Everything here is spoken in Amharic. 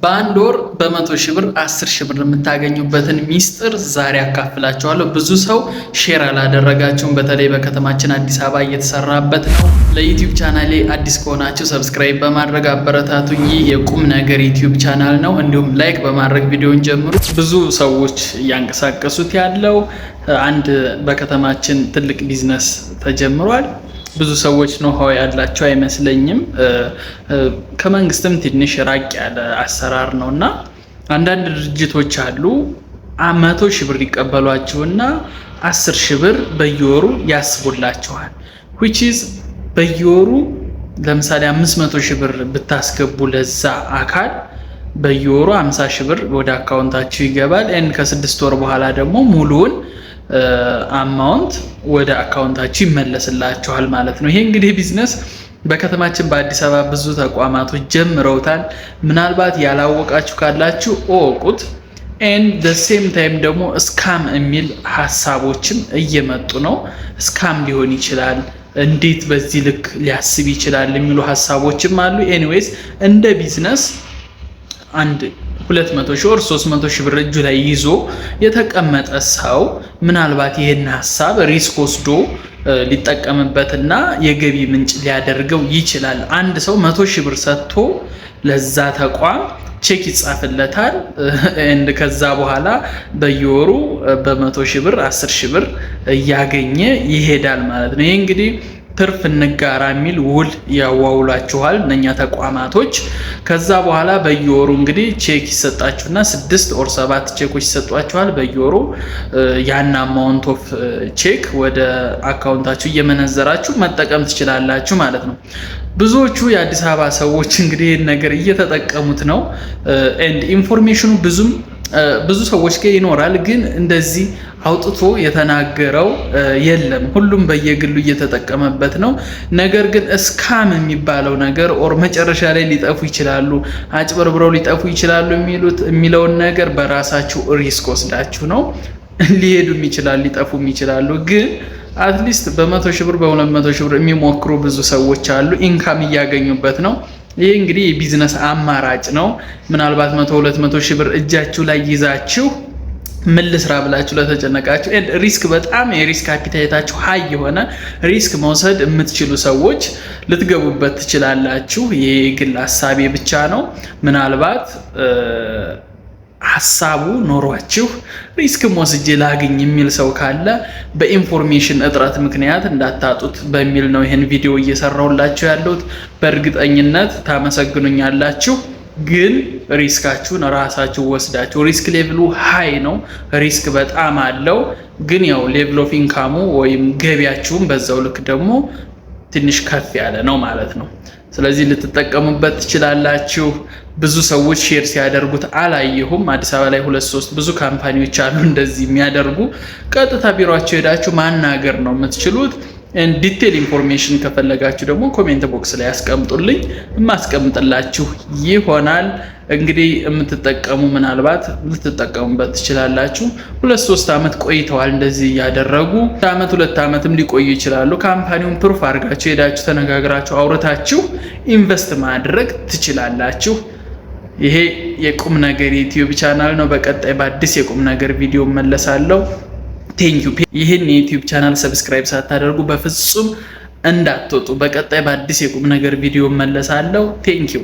በአንድ ወር በ100 ሺህ ብር 10 ሺህ ብር የምታገኙበትን ሚስጥር ዛሬ አካፍላችኋለሁ። ብዙ ሰው ሼር አላደረጋችሁም። በተለይ በከተማችን አዲስ አበባ እየተሰራበት ነው። ለዩቲዩብ ቻናሌ አዲስ ከሆናችሁ ሰብስክራይብ በማድረግ አበረታቱኝ። ይህ የቁም ነገር ዩቲዩብ ቻናል ነው። እንዲሁም ላይክ በማድረግ ቪዲዮን ጀምሩ። ብዙ ሰዎች እያንቀሳቀሱት ያለው አንድ በከተማችን ትልቅ ቢዝነስ ተጀምሯል። ብዙ ሰዎች ኖሃው ያላቸው አይመስለኝም። ከመንግስትም ትንሽ ራቅ ያለ አሰራር ነውና አንዳንድ ድርጅቶች አሉ 100 ሺህ ብር ይቀበሏችሁና 10 ሺህ ብር በየወሩ ያስቡላችኋል። which is በየወሩ ለምሳሌ 500 ሺህ ብር ብታስገቡ ለዛ አካል በየወሩ 50 ሺህ ብር ወደ አካውንታችሁ ይገባል። ከ6 ወር በኋላ ደግሞ ሙሉውን አማውንት ወደ አካውንታችሁ ይመለስላችኋል ማለት ነው። ይሄ እንግዲህ ቢዝነስ በከተማችን በአዲስ አበባ ብዙ ተቋማቶች ጀምረውታል። ምናልባት ያላወቃችሁ ካላችሁ እወቁት። the same time ደግሞ ስካም የሚል ሀሳቦችም እየመጡ ነው። ስካም ሊሆን ይችላል፣ እንዴት በዚህ ልክ ሊያስብ ይችላል የሚሉ ሀሳቦችም አሉ። ኤኒዌይስ እንደ ቢዝነስ አንድ 200 ሺህ ወር 300 ሺህ ብር እጁ ላይ ይዞ የተቀመጠ ሰው ምናልባት ይሄን ሀሳብ ሪስክ ወስዶ ሊጠቀምበትና የገቢ ምንጭ ሊያደርገው ይችላል። አንድ ሰው 100 ሺህ ብር ሰጥቶ ለዛ ተቋም ቼክ ይጻፍለታል። ከዛ በኋላ በየወሩ በ100 ሺህ ብር 10 ሺህ ብር እያገኘ ይሄዳል ማለት ነው። ይሄ እንግዲህ ትርፍ እንጋራ የሚል ውል ያዋውላችኋል እነኛ ተቋማቶች። ከዛ በኋላ በየወሩ እንግዲህ ቼክ ይሰጣችሁና 6 or 7 ቼኮች ይሰጧችኋል። በየወሩ ያን አማውንት ኦፍ ቼክ ወደ አካውንታችሁ እየመነዘራችሁ መጠቀም ትችላላችሁ ማለት ነው። ብዙዎቹ የአዲስ አበባ ሰዎች እንግዲህ ይህን ነገር እየተጠቀሙት ነው። ኢንፎርሜሽኑ ብዙ ሰዎች ጋር ይኖራል፣ ግን እንደዚህ አውጥቶ የተናገረው የለም። ሁሉም በየግሉ እየተጠቀመበት ነው። ነገር ግን ስካም የሚባለው ነገር ኦር መጨረሻ ላይ ሊጠፉ ይችላሉ፣ አጭበርብረው ሊጠፉ ይችላሉ የሚለውን ነገር በራሳችሁ ሪስክ ወስዳችሁ ነው። ሊሄዱም ይችላሉ፣ ሊጠፉም ይችላሉ። ግን አትሊስት በ100 ሺህ ብር በ200 ሺህ ብር የሚሞክሩ ብዙ ሰዎች አሉ። ኢንካም እያገኙበት ነው። ይሄ እንግዲህ የቢዝነስ አማራጭ ነው። ምናልባት 100-200 ሺህ ብር እጃችሁ ላይ ይዛችሁ ምን ልስራ ብላችሁ ለተጨነቃችሁ ሪስክ በጣም የሪስክ አፒታይታችሁ ሃይ የሆነ ሪስክ መውሰድ የምትችሉ ሰዎች ልትገቡበት ትችላላችሁ። ይሄ ግል ሐሳቤ ብቻ ነው። ምናልባት ሐሳቡ ኖሯችሁ ሪስክ ወስጄ ላግኝ የሚል ሰው ካለ በኢንፎርሜሽን እጥረት ምክንያት እንዳታጡት በሚል ነው ይሄን ቪዲዮ እየሰራሁላችሁ ያለሁት። በእርግጠኝነት ታመሰግኑኛላችሁ። ግን ሪስካችሁን ራሳችሁ ወስዳችሁ፣ ሪስክ ሌቭሉ ሃይ ነው፣ ሪስክ በጣም አለው። ግን ያው ሌቭል ኦፍ ኢንካሙ ወይም ገቢያችሁም በዛው ልክ ደግሞ ትንሽ ከፍ ያለ ነው ማለት ነው። ስለዚህ ልትጠቀሙበት ትችላላችሁ። ብዙ ሰዎች ሼር ሲያደርጉት አላየሁም። አዲስ አበባ ላይ 2-3 ብዙ ካምፓኒዎች አሉ እንደዚህ የሚያደርጉ። ቀጥታ ቢሮአቸው ሄዳችሁ ማናገር ነው የምትችሉት። ዲቴል ኢንፎርሜሽን ከፈለጋችሁ ደግሞ ኮሜንት ቦክስ ላይ ያስቀምጡልኝ፣ የማስቀምጥላችሁ ይሆናል። እንግዲህ የምትጠቀሙ ምናልባት ልትጠቀሙበት ትችላላችሁ። 2-3 ዓመት ቆይተዋል እንደዚህ እያደረጉ። 1 ዓመት 2 ዓመትም ሊቆዩ ይችላሉ። ካምፓኒውን ፕሩፍ አድርጋችሁ ሄዳችሁ ተነጋግራችሁ አውርታችሁ ኢንቨስት ማድረግ ትችላላችሁ። ይሄ የቁም ነገር ዩቲዩብ ቻናል ነው። በቀጣይ በአዲስ የቁም ነገር ቪዲዮ መለሳለሁ። ቴንኪዩ። ይህን የዩቲዩብ ቻናል ሰብስክራይብ ሳታደርጉ በፍጹም እንዳትወጡ። በቀጣይ በአዲስ የቁም ነገር ቪዲዮ መለሳለሁ። ቴንኪዩ።